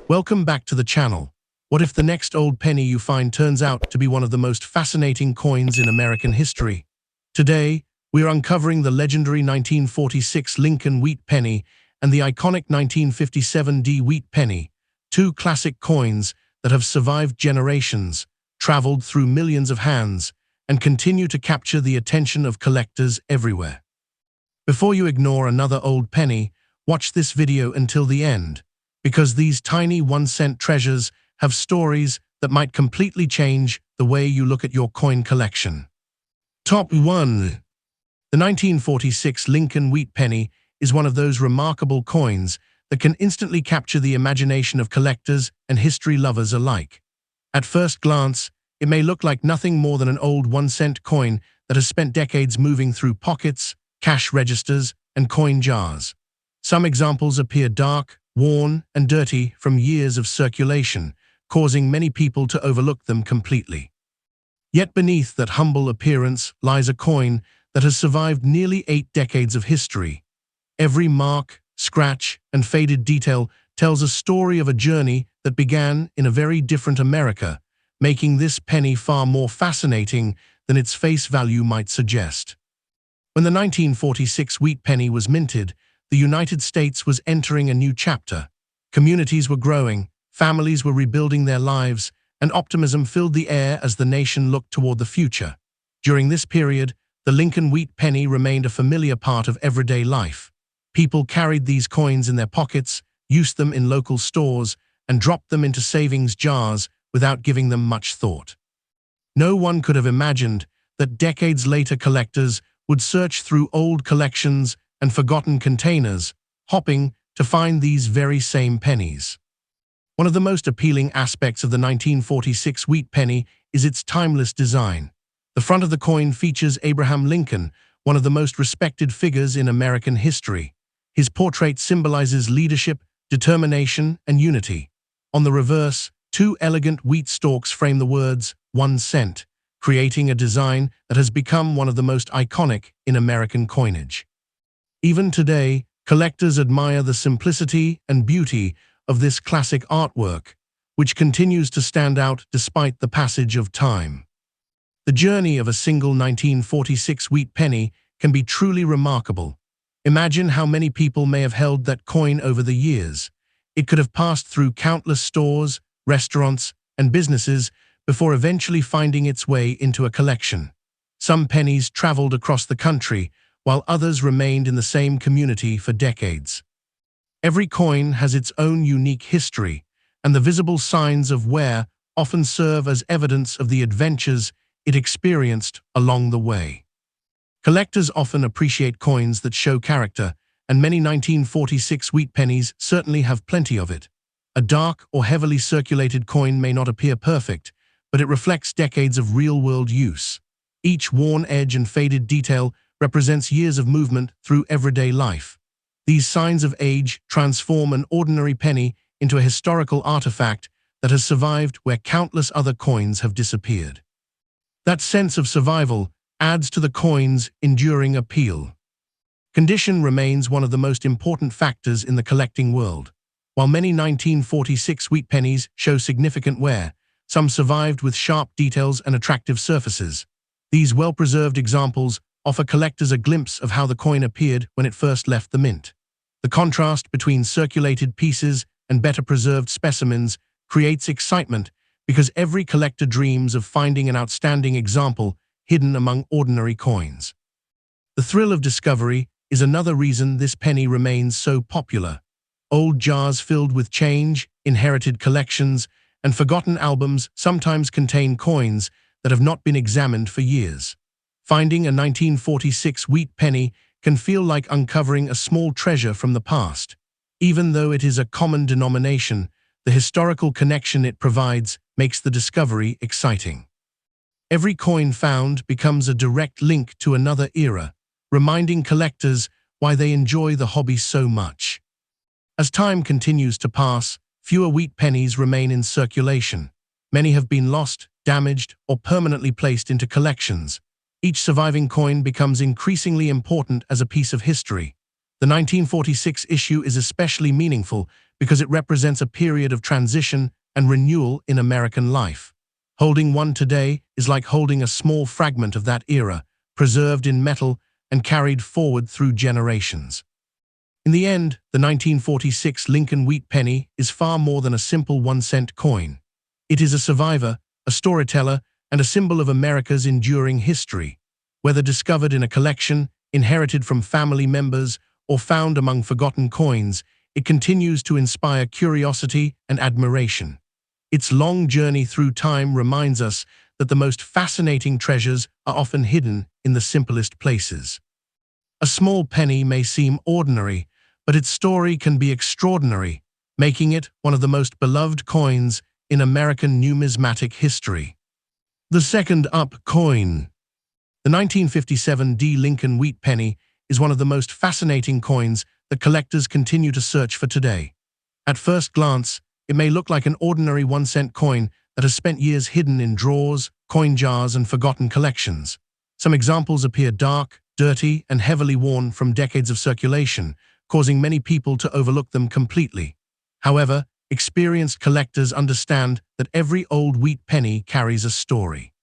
Welcome back to the channel. What if the next old penny you find turns out to be one of the most fascinating coins in American history? Today, we are uncovering the legendary 1946 Lincoln wheat penny and the iconic 1957 D wheat penny, two classic coins that have survived generations, traveled through millions of hands, and continue to capture the attention of collectors everywhere. Before you ignore another old penny, watch this video until the end, because these tiny 1-cent treasures have stories that might completely change the way you look at your coin collection. Top 1. The 1946 Lincoln wheat penny is one of those remarkable coins that can instantly capture the imagination of collectors and history lovers alike. At first glance, it may look like nothing more than an old 1-cent coin that has spent decades moving through pockets, cash registers, and coin jars. Some examples appear dark, worn, and dirty from years of circulation, causing many people to overlook them completely. Yet beneath that humble appearance lies a coin that has survived nearly 8 decades of history. Every mark, scratch, and faded detail tells a story of a journey that began in a very different America, making this penny far more fascinating than its face value might suggest. When the 1946 wheat penny was minted, the United States was entering a new chapter. Communities were growing, families were rebuilding their lives, and optimism filled the air as the nation looked toward the future. During this period, the Lincoln wheat penny remained a familiar part of everyday life. People carried these coins in their pockets, used them in local stores, and dropped them into savings jars without giving them much thought. No one could have imagined that decades later collectors would search through old collections and forgotten containers, hoping to find these very same pennies. One of the most appealing aspects of the 1946 wheat penny is its timeless design. The front of the coin features Abraham Lincoln, one of the most respected figures in American history. His portrait symbolizes leadership, determination, and unity. On the reverse, 2 elegant wheat stalks frame the words, 1 cent, creating a design that has become one of the most iconic in American coinage. Even today, collectors admire the simplicity and beauty of this classic artwork, which continues to stand out despite the passage of time. The journey of a single 1946 wheat penny can be truly remarkable. Imagine how many people may have held that coin over the years. It could have passed through countless stores, restaurants, and businesses before eventually finding its way into a collection. Some pennies traveled across the country, while others remained in the same community for decades. Every coin has its own unique history, and the visible signs of wear often serve as evidence of the adventures it experienced along the way. Collectors often appreciate coins that show character, and many 1946 wheat pennies certainly have plenty of it. A dark or heavily circulated coin may not appear perfect, but it reflects decades of real-world use. Each worn edge and faded detail represents years of movement through everyday life. These signs of age transform an ordinary penny into a historical artifact that has survived where countless other coins have disappeared. That sense of survival adds to the coin's enduring appeal. Condition remains one of the most important factors in the collecting world. While many 1946 wheat pennies show significant wear, some survived with sharp details and attractive surfaces. These well-preserved examples offer collectors a glimpse of how the coin appeared when it first left the mint. The contrast between circulated pieces and better-preserved specimens creates excitement because every collector dreams of finding an outstanding example hidden among ordinary coins. The thrill of discovery is another reason this penny remains so popular. Old jars filled with change, inherited collections, and forgotten albums sometimes contain coins that have not been examined for years. Finding a 1946 wheat penny can feel like uncovering a small treasure from the past. Even though it is a common denomination, the historical connection it provides makes the discovery exciting. Every coin found becomes a direct link to another era, reminding collectors why they enjoy the hobby so much. As time continues to pass, fewer wheat pennies remain in circulation. Many have been lost, damaged, or permanently placed into collections. Each surviving coin becomes increasingly important as a piece of history. The 1946 issue is especially meaningful because it represents a period of transition and renewal in American life. Holding one today is like holding a small fragment of that era, preserved in metal and carried forward through generations. In the end, the 1946 Lincoln Wheat penny is far more than a simple 1-cent coin. It is a survivor, a storyteller, and a symbol of America's enduring history. Whether discovered in a collection, inherited from family members, or found among forgotten coins, it continues to inspire curiosity and admiration. Its long journey through time reminds us that the most fascinating treasures are often hidden in the simplest places. A small penny may seem ordinary, but its story can be extraordinary, making it one of the most beloved coins in American numismatic history. The second up coin. The 1957 Lincoln Wheat penny is one of the most fascinating coins that collectors continue to search for today. At first glance, it may look like an ordinary 1-cent coin that has spent years hidden in drawers, coin jars, and forgotten collections. Some examples appear dark, dirty, and heavily worn from decades of circulation, causing many people to overlook them completely. However, experienced collectors understand that every old wheat penny carries a story.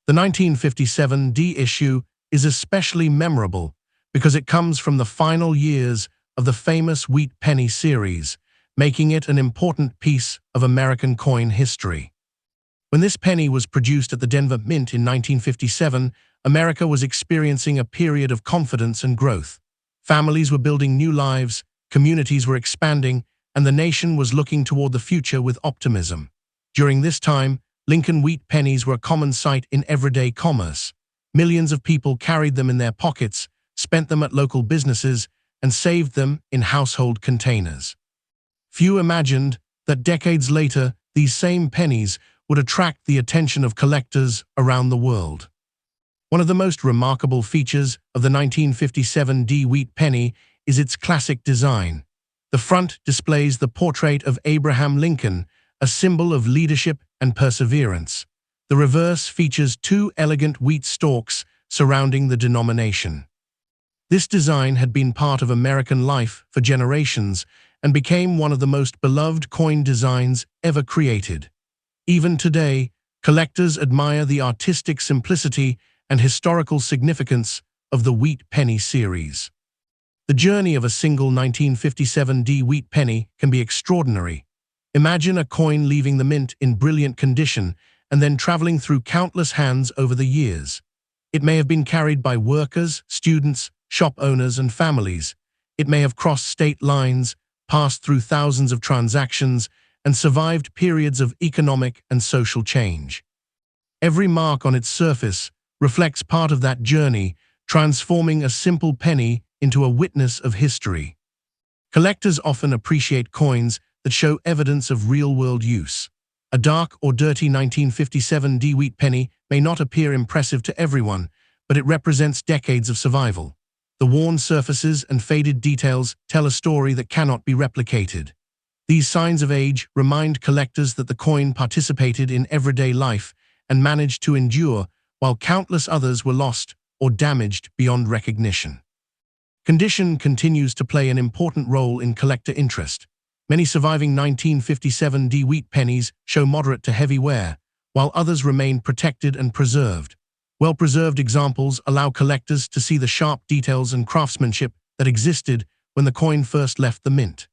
The 1957 issue is especially memorable because it comes from the final years of the famous wheat penny series, making it an important piece of American coin history. When this penny was produced at the Denver Mint in 1957, America was experiencing a period of confidence and growth. Families were building new lives, communities were expanding, and the nation was looking toward the future with optimism. During this time, Lincoln Wheat pennies were a common sight in everyday commerce. Millions of people carried them in their pockets, spent them at local businesses, and saved them in household containers. Few imagined that decades later, these same pennies would attract the attention of collectors around the world. One of the most remarkable features of the 1957 wheat penny is its classic design. The front displays the portrait of Abraham Lincoln, a symbol of leadership and perseverance. The reverse features two elegant wheat stalks surrounding the denomination. This design had been part of American life for generations and became one of the most beloved coin designs ever created. Even today, collectors admire the artistic simplicity and historical significance of the wheat penny series. The journey of a single 1957 wheat penny can be extraordinary. Imagine a coin leaving the mint in brilliant condition and then traveling through countless hands over the years. It may have been carried by workers, students, shop owners, and families. It may have crossed state lines, passed through thousands of transactions, and survived periods of economic and social change. Every mark on its surface reflects part of that journey, transforming a simple penny into a witness of history. Collectors often appreciate coins that show evidence of real-world use. A dark or dirty 1957 wheat penny may not appear impressive to everyone, but it represents decades of survival. The worn surfaces and faded details tell a story that cannot be replicated. These signs of age remind collectors that the coin participated in everyday life and managed to endure, while countless others were lost or damaged beyond recognition. Condition continues to play an important role in collector interest. Many surviving 1957 wheat pennies show moderate to heavy wear, while others remain protected and preserved. Well-preserved examples allow collectors to see the sharp details and craftsmanship that existed when the coin first left the mint.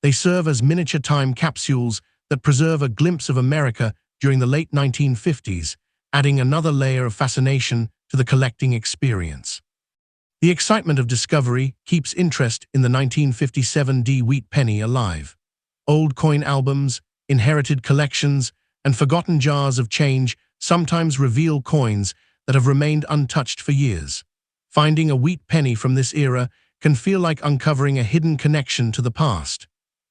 They serve as miniature time capsules that preserve a glimpse of America during the late 1950s, adding another layer of fascination to the collecting experience. The excitement of discovery keeps interest in the 1957 wheat penny alive. Old coin albums, inherited collections, and forgotten jars of change sometimes reveal coins that have remained untouched for years. Finding a wheat penny from this era can feel like uncovering a hidden connection to the past.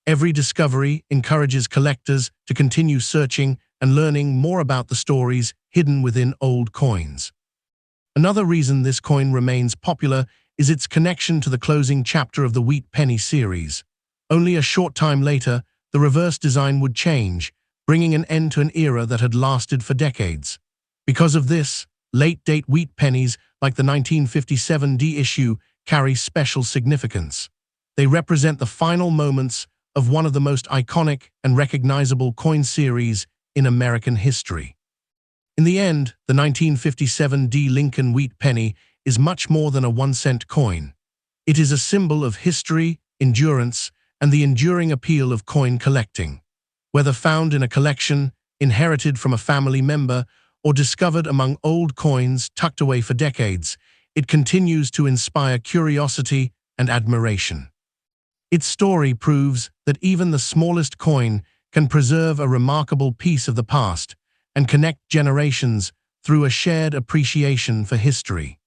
Every discovery encourages collectors to continue searching and learning more about the stories hidden within old coins. Another reason this coin remains popular is its connection to the closing chapter of the wheat penny series. Only a short time later, the reverse design would change, bringing an end to an era that had lasted for decades. Because of this, late-date wheat pennies like the 1957 issue carry special significance. They represent the final moments of one of the most iconic and recognizable coin series in American history. In the end, the 1957 Lincoln wheat penny is much more than a 1-cent coin. It is a symbol of history, endurance, and the enduring appeal of coin collecting. Whether found in a collection, inherited from a family member, or discovered among old coins tucked away for decades, it continues to inspire curiosity and admiration. Its story proves that even the smallest coin can preserve a remarkable piece of the past and connect generations through a shared appreciation for history.